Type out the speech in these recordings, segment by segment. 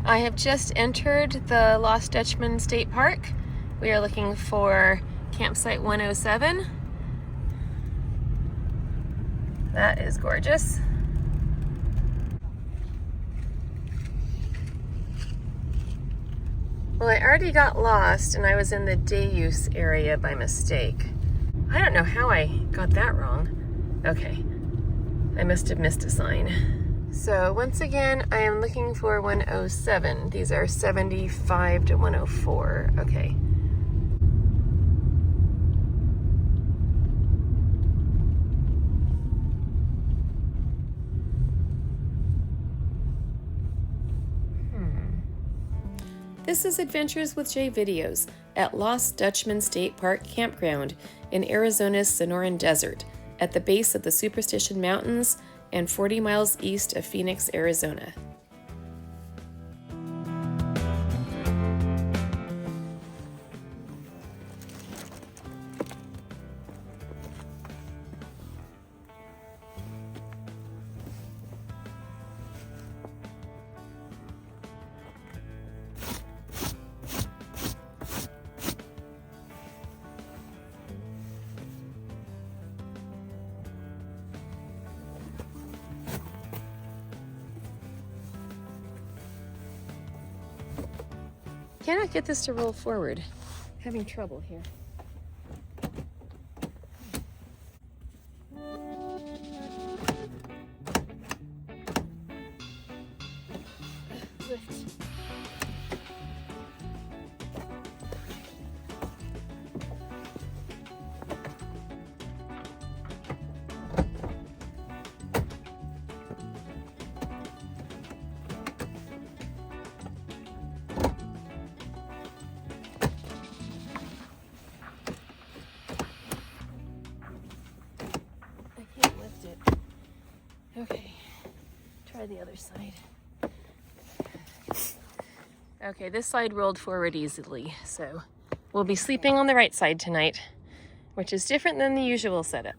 I have just entered the Lost Dutchman State Park. We are looking for campsite 107. That is gorgeous. Well, I already got lost and I was in the day use area by mistake. I don't know how I got that wrong. Okay, I must have missed a sign. So once again, I am looking for 107. These are 75 to 104. Okay. This is Adventures with Jay Videos at Lost Dutchman State Park Campground in Arizona's Sonoran Desert at the base of the Superstition Mountains and 40 miles east of Phoenix, Arizona. Cannot get this to roll forward. Having trouble here. Lift. Okay, try the other side. Okay, this side rolled forward easily, so we'll be sleeping on the right side tonight, which is different than the usual setup.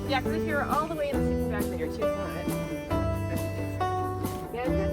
Yeah, because if you're all the way in the sleeping bag, then you're too flat. Yeah.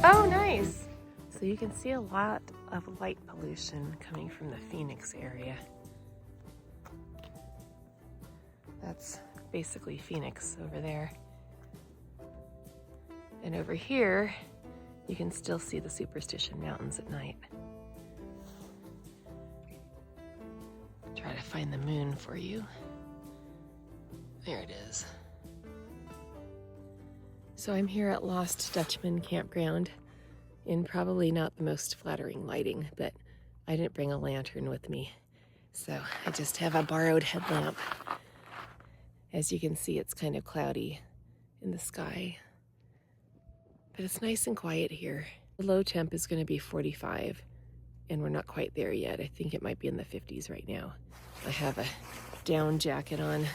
Oh, nice. So you can see a lot of light pollution coming from the Phoenix area. That's basically Phoenix over there. And over here, you can still see the Superstition Mountains at night. Try to find the moon for you. There it is. So I'm here at Lost Dutchman Campground in probably not the most flattering lighting, but I didn't bring a lantern with me, so I just have a borrowed headlamp. As you can see, it's kind of cloudy in the sky, but it's nice and quiet here. The low temp is going to be 45, and we're not quite there yet. I think it might be in the 50s right now. I have a down jacket on.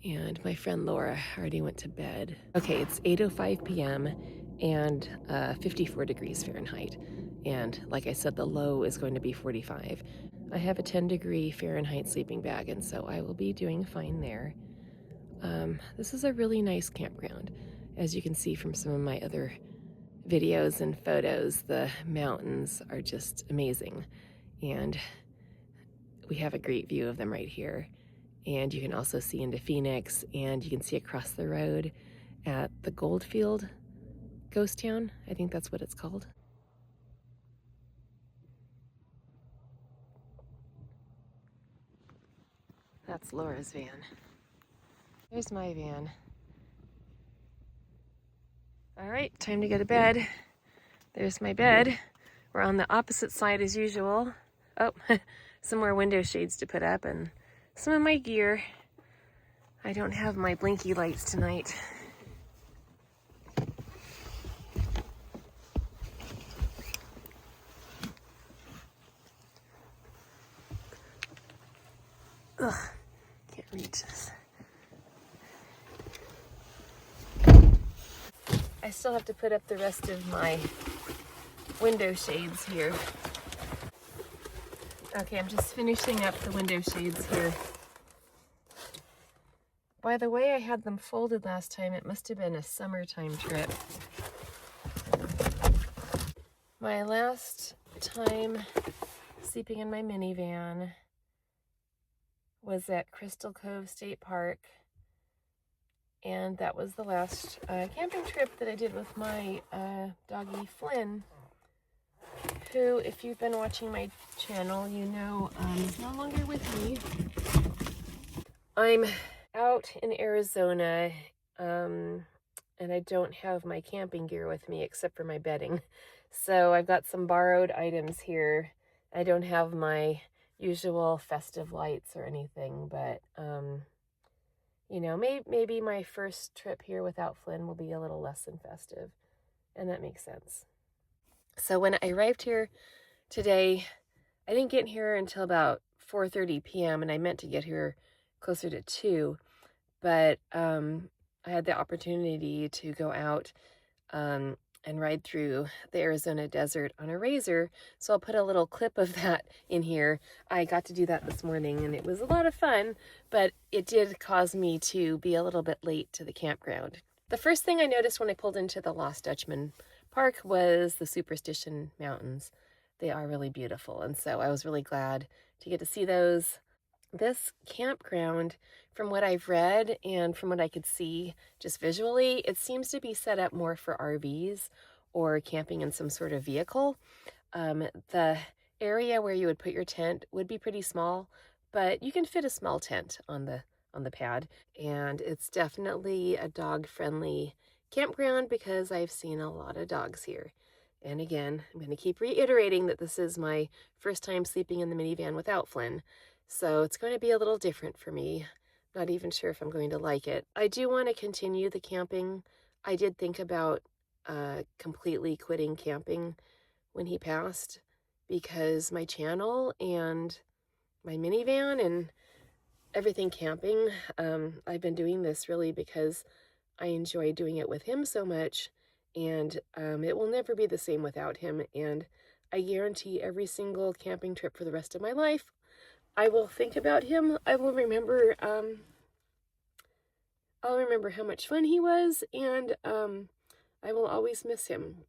And my friend Laura already went to bed. Okay, it's 8:05 p.m. and 54 degrees Fahrenheit. And like I said, the low is going to be 45. I have a 10-degree Fahrenheit sleeping bag, and so I will be doing fine there. This is a really nice campground. As you can see from some of my other videos and photos, the mountains are just amazing. And we have a great view of them right here. And you can also see into Phoenix, and you can see across the road at the Goldfield Ghost Town. I think that's what it's called. That's Laura's van. There's my van. All right, time to go to bed. There's my bed. We're on the opposite side as usual. Oh, some more window shades to put up and some of my gear. I don't have my blinky lights tonight. Ugh, can't reach this. I still have to put up the rest of my window shades here. Okay, I'm just finishing up the window shades here. By the way I had them folded last time, it must have been a summertime trip. My last time sleeping in my minivan was at Crystal Cove State Park, and that was the last camping trip that I did with my doggy Flynn, who, if you've been watching my channel, you know is no longer with me. I'm out in Arizona, and I don't have my camping gear with me except for my bedding. So I've got some borrowed items here. I don't have my usual festive lights or anything, but you know, maybe my first trip here without Flynn will be a little less than festive, and that makes sense. So when I arrived here today, I didn't get here until about 4:30 p.m. and I meant to get here closer to 2, but I had the opportunity to go out and ride through the Arizona desert on a razor, so I'll put a little clip of that in here. I got to do that this morning, and it was a lot of fun, but it did cause me to be a little bit late to the campground. The first thing I noticed when I pulled into the Lost Dutchman Park was the Superstition Mountains. They are really beautiful, and so I was really glad to get to see those. This campground, from what I've read and from what I could see just visually, it seems to be set up more for RVs or camping in some sort of vehicle. The area where you would put your tent would be pretty small, but you can fit a small tent on the pad, and it's definitely a dog-friendly campground because I've seen a lot of dogs here. And again, I'm going to keep reiterating that this is my first time sleeping in the minivan without Flynn, so it's going to be a little different for me. Not even sure if I'm going to like it. I do want to continue the camping. I did think about completely quitting camping when he passed, because my channel and my minivan and everything camping, I've been doing this really because I enjoy doing it with him so much, and it will never be the same without him. And I guarantee every single camping trip for the rest of my life, I will think about him. I will remember, I'll remember how much fun he was, and I will always miss him.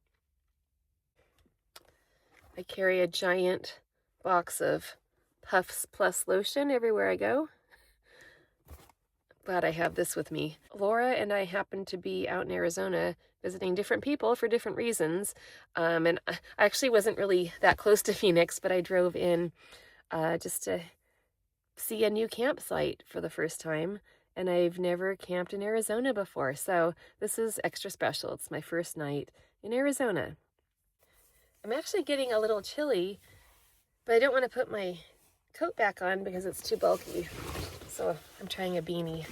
I carry a giant box of Puffs Plus lotion everywhere I go. Glad I have this with me. Laura and I happened to be out in Arizona visiting different people for different reasons. And I actually wasn't really that close to Phoenix, but I drove in just to see a new campsite for the first time. And I've never camped in Arizona before, so this is extra special. It's my first night in Arizona. I'm actually getting a little chilly, but I don't want to put my coat back on because it's too bulky. So I'm trying a beanie.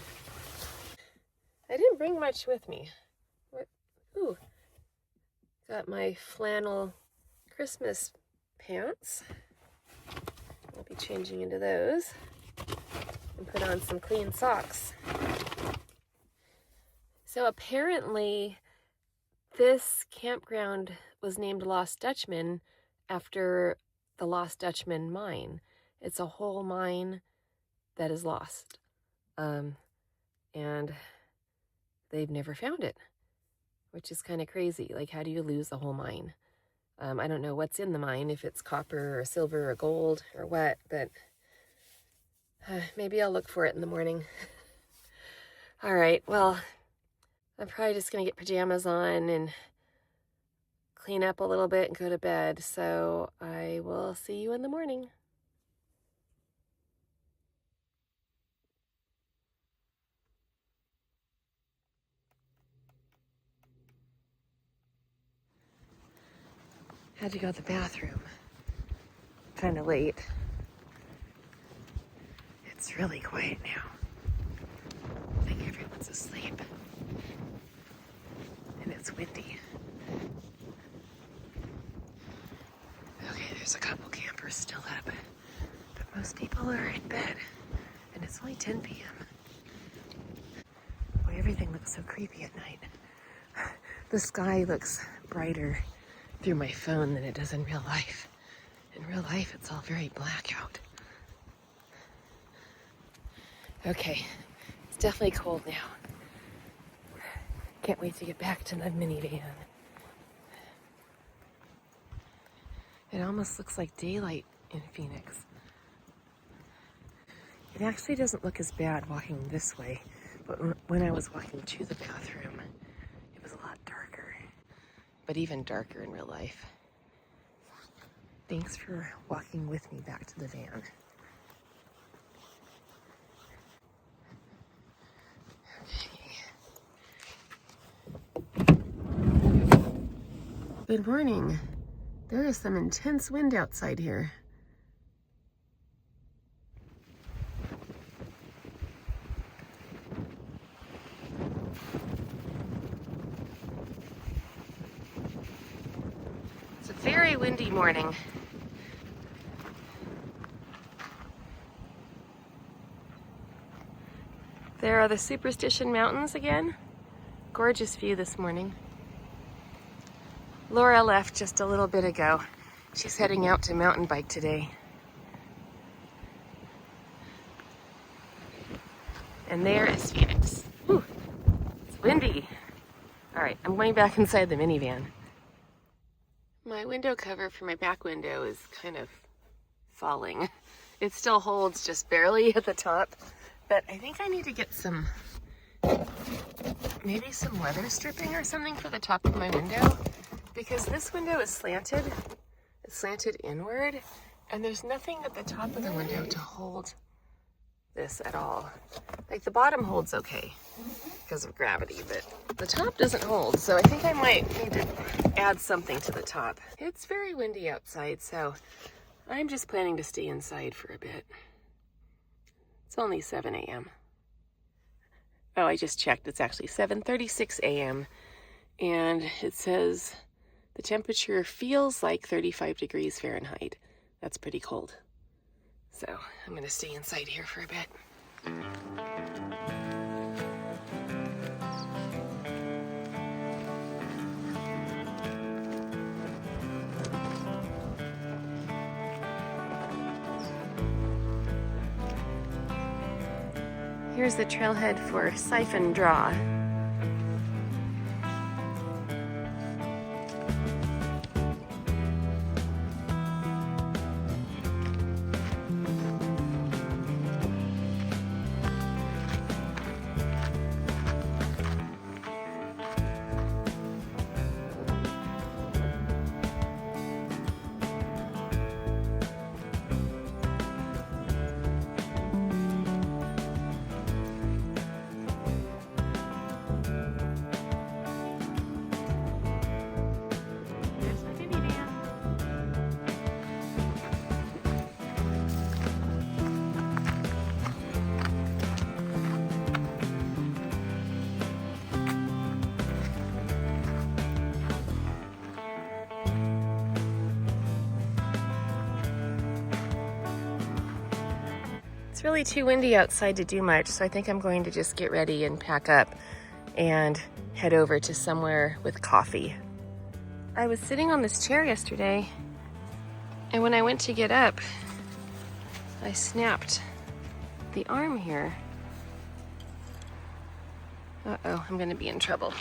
I didn't bring much with me. What? Ooh, got my flannel Christmas pants. I'll be changing into those and put on some clean socks. So apparently this campground was named Lost Dutchman after the Lost Dutchman mine. It's a whole mine that is lost. And they've never found it, which is kind of crazy. Like, how do you lose the whole mine? I don't know what's in the mine, if it's copper or silver or gold or what, but maybe I'll look for it in the morning. All right, well, I'm probably just going to get pajamas on and clean up a little bit and go to bed. So I will see you in the morning. Had to go to the bathroom. Kind of late. It's really quiet now. I think everyone's asleep. And it's windy. Okay, there's a couple campers still up. But most people are in bed. And it's only 10 p.m. Boy, everything looks so creepy at night. The sky looks brighter through my phone than it does in real life. In real life, it's all very black out. Okay, it's definitely cold now. Can't wait to get back to the minivan. It almost looks like daylight in Phoenix. It actually doesn't look as bad walking this way, but when I was walking to the bathroom, it was a lot darker, but even darker in real life. Thanks for walking with me back to the van. Okay. Good morning. There is some intense wind outside here. It's a very windy morning. There are the Superstition Mountains again. Gorgeous view this morning. Laura left just a little bit ago. She's heading out to mountain bike today. And there is Phoenix. Whew, it's windy. All right, I'm going back inside the minivan. My window cover for my back window is kind of falling. It still holds just barely at the top, but I think I need to get maybe some weather stripping or something for the top of my window, because this window is slanted. It's slanted inward, and there's nothing at the top of the window to hold this at all. Like, the bottom holds okay because of gravity, but the top doesn't hold, so I think I might need to add something to the top. It's very windy outside, so I'm just planning to stay inside for a bit. It's only 7 a.m. Oh, I just checked. It's actually 7:36 a.m. and it says the temperature feels like 35 degrees Fahrenheit. That's pretty cold. So I'm going to stay inside here for a bit. Here's the trailhead for Siphon Draw. It's really too windy outside to do much, so I think I'm going to just get ready and pack up and head over to somewhere with coffee. I was sitting on this chair yesterday, and when I went to get up, I snapped the arm here. Uh-oh, I'm gonna be in trouble.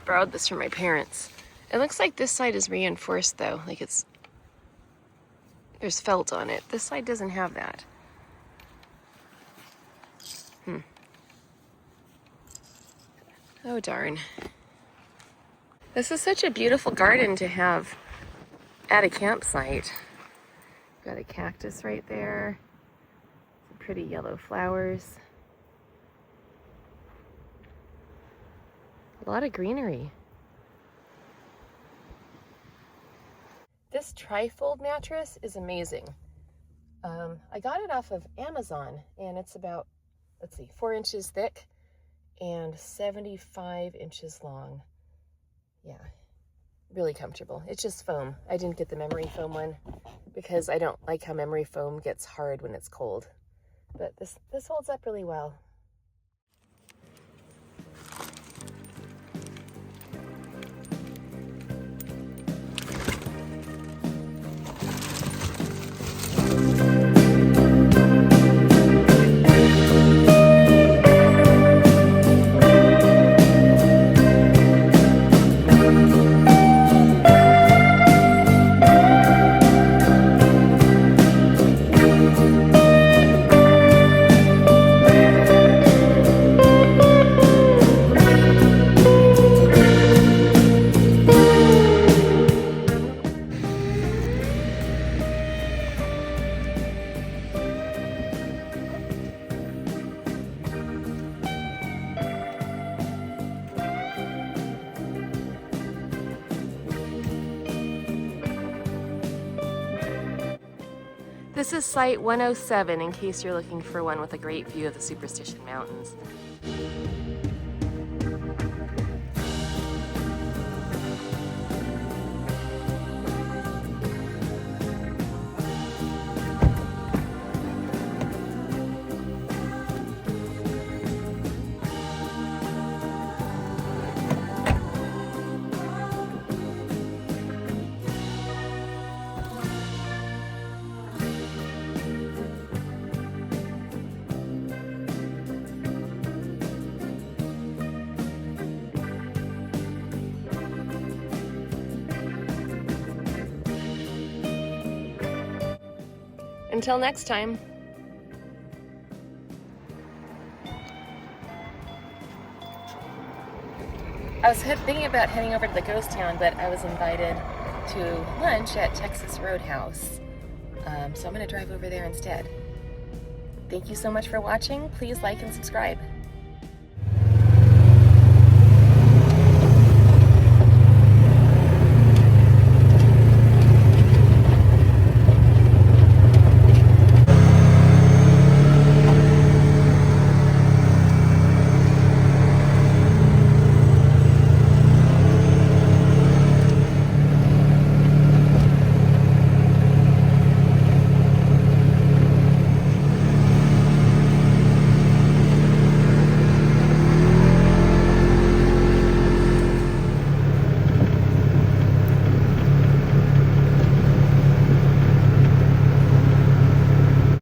Borrowed this from my parents. It looks like this side is reinforced though, like there's felt on it. This side doesn't have that. Oh darn. This is such a beautiful garden to have at a campsite. Got a cactus right there. Some pretty yellow flowers. A lot of greenery. This trifold mattress is amazing. I got it off of Amazon, and it's about, 4 inches thick and 75 inches long. Yeah, really comfortable. It's just foam. I didn't get the memory foam one because I don't like how memory foam gets hard when it's cold. But this holds up really well. This is Site 107 in case you're looking for one with a great view of the Superstition Mountains. Until next time. I was thinking about heading over to the ghost town, but I was invited to lunch at Texas Roadhouse. So I'm gonna drive over there instead. Thank you so much for watching. Please like and subscribe.